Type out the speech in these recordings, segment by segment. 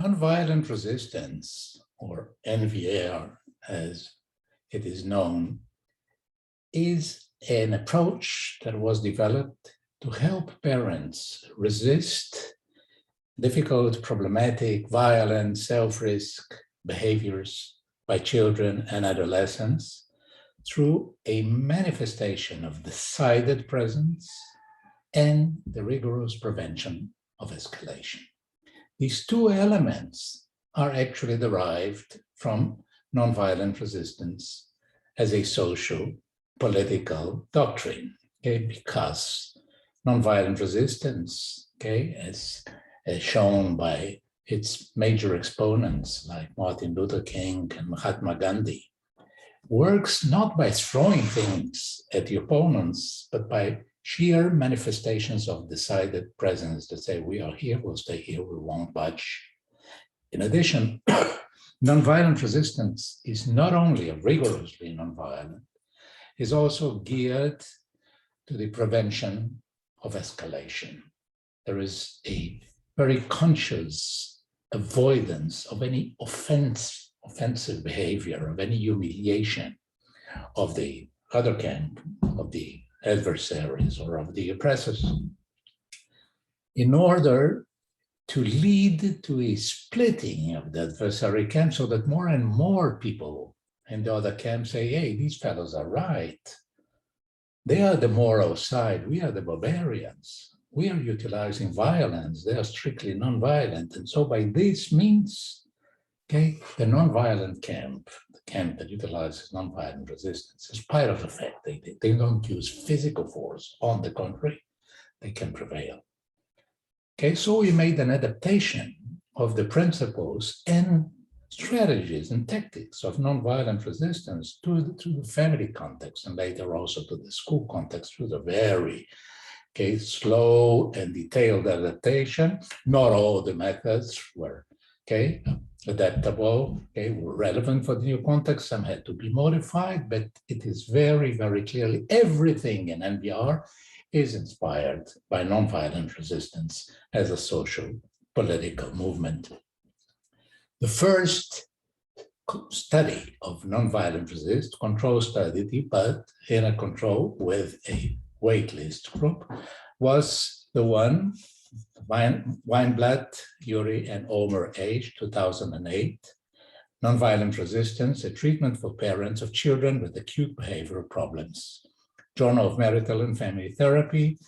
Nonviolent resistance, or NVR as it is known, is an approach that was developed to help parents resist difficult, problematic, violent, self-risk behaviors by children and adolescents through a manifestation of decided presence and the rigorous prevention of escalation. These two elements are actually derived from nonviolent resistance as a social political doctrine, okay, because nonviolent resistance, okay, as shown by its major exponents like Martin Luther King and Mahatma Gandhi, works not by throwing things at the opponents, but by sheer manifestations of decided presence that say, we are here, we'll stay here, we won't budge. In addition, nonviolent resistance is not only rigorously nonviolent, is also geared to the prevention of escalation. There is a very conscious avoidance of any offensive behavior, of any humiliation of the other camp, of the adversaries or of the oppressors, in order to lead to a splitting of the adversary camp so that more and more people in the other camp say, hey, these fellows are right. They are the moral side, we are the barbarians. We are utilizing violence, they are strictly nonviolent. And so by this means, okay, the nonviolent camp, the camp that utilizes nonviolent resistance, in spite of the fact they don't use physical force, on the contrary, they can prevail. Okay, so we made an adaptation of the principles and strategies and tactics of nonviolent resistance to the family context, and later also to the school context through the very slow and detailed adaptation. Not all the methods were adaptable, were relevant for the new context. Some had to be modified, but it is very, very clearly everything in NVR is inspired by nonviolent resistance as a social political movement. The first study of nonviolent resistance, control study, but in a control with a waitlist group, was the one Weinblatt, Yuri, and Omer H., 2008, Nonviolent Resistance, a Treatment for Parents of Children with Acute Behavioral Problems. Journal of Marital and Family Therapy,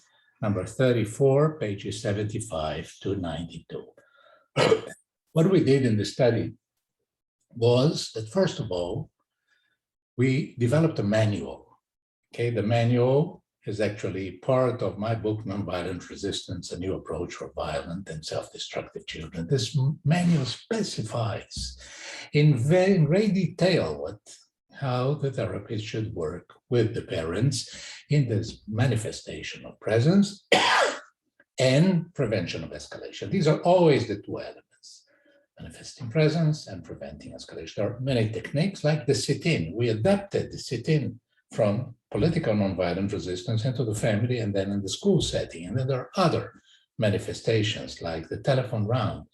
number 34, pages 75 to 92. What we did in the study was that, first of all, we developed a manual. Okay, the manual is actually part of my book, Nonviolent Resistance, A New Approach for Violent and Self-Destructive Children. This manual specifies in great detail how the therapist should work with the parents in this manifestation of presence and prevention of escalation. These are always the two elements, manifesting presence and preventing escalation. There are many techniques like the sit-in. We adapted the sit-in from political nonviolent resistance into the family and then in the school setting. And then there are other manifestations like the telephone round,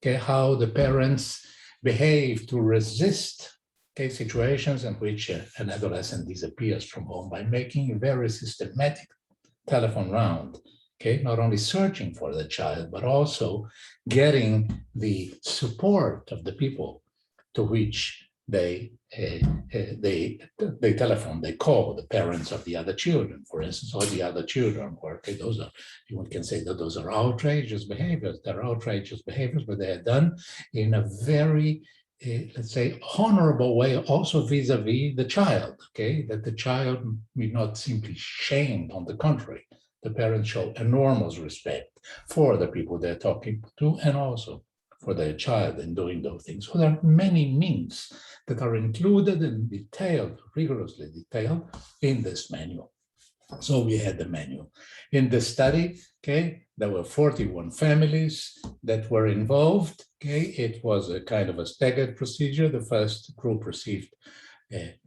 how the parents behave to resist situations in which an adolescent disappears from home by making a very systematic telephone round, not only searching for the child, but also getting the support of the people to which they telephone, they call the parents of the other children, for instance, or the other children, or those are, you can say that those are outrageous behaviors. They're outrageous behaviors, but they are done in a very, let's say, honorable way, also vis-a-vis the child, that the child be not simply shamed. On the contrary, the parents show enormous respect for the people they're talking to and also for their child in doing those things. So there are many means that are included and detailed, rigorously detailed in this manual. So we had the manual. In the study, there were 41 families that were involved. It was a kind of a staggered procedure. The first group received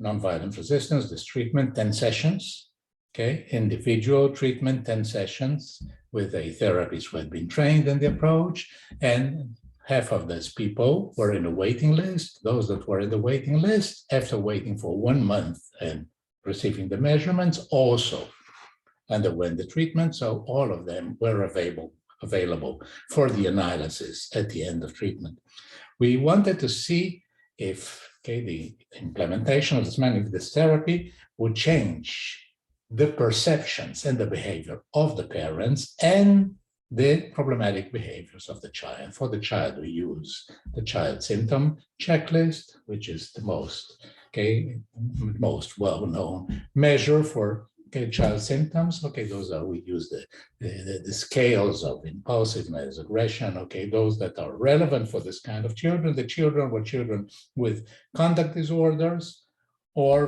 nonviolent resistance, this treatment, 10 sessions. Individual treatment, 10 sessions with a therapist who had been trained in the approach, and half of those people were in a waiting list. Those that were in the waiting list, after waiting for 1 month and receiving the measurements, also underwent the treatment. So all of them were available for the analysis at the end of treatment. We wanted to see if the implementation of this therapy would change the perceptions and the behavior of the parents and the problematic behaviors of the child. For the child, we use the child symptom checklist, which is the most well-known measure for child symptoms. Those are, we use the scales of impulsiveness, aggression, those that are relevant for this kind of children. The children were children with conduct disorders or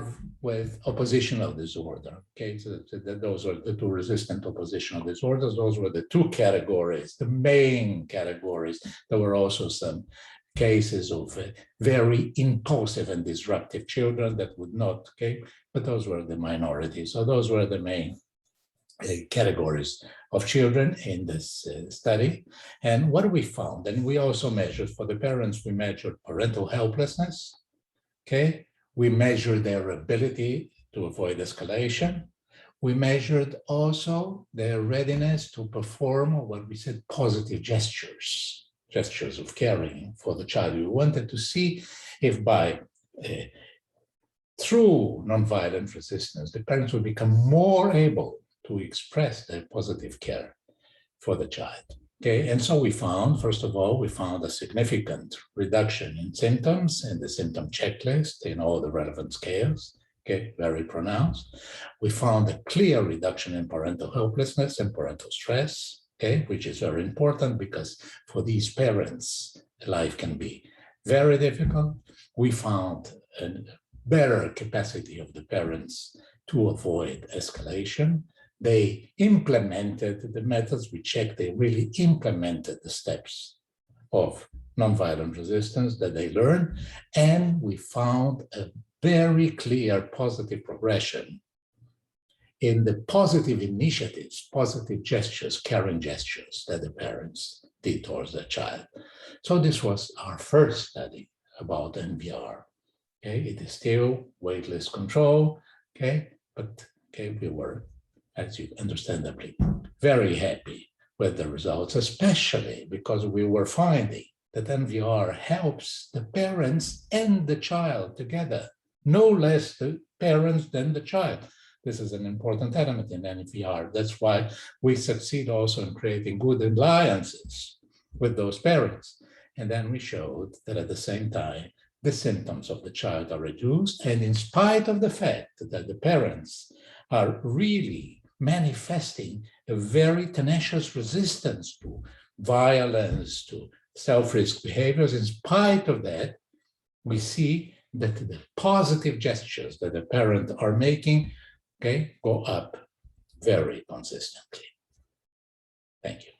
with oppositional disorder. So those are the two resistant oppositional disorders. Those were the two categories, the main categories. There were also some cases of very impulsive and disruptive children that would not, but those were the minority. So those were the main categories of children in this study. And what we found, and we also measured for the parents, we measured parental helplessness, we measured their ability to avoid escalation. We measured also their readiness to perform what we said positive gestures of caring for the child. We wanted to see if by through nonviolent resistance, the parents would become more able to express their positive care for the child. And so we found, first of all, we found a significant reduction in symptoms in the symptom checklist in all the relevant scales, very pronounced. We found a clear reduction in parental helplessness and parental stress, which is very important because for these parents, life can be very difficult. We found a better capacity of the parents to avoid escalation. They implemented the methods we checked. They really implemented the steps of nonviolent resistance that they learned. And we found a very clear positive progression in the positive initiatives, positive gestures, caring gestures that the parents did towards their child. So this was our first study about NVR. It is still waitlist control, but we were, as you understandably, very happy with the results, especially because we were finding that NVR helps the parents and the child together, no less the parents than the child. This is an important element in NVR. That's why we succeed also in creating good alliances with those parents. And then we showed that at the same time, the symptoms of the child are reduced. And in spite of the fact that the parents are really manifesting a very tenacious resistance to violence, to self-risk behaviors, in spite of that, we see that the positive gestures that the parents are making, go up very consistently. Thank you.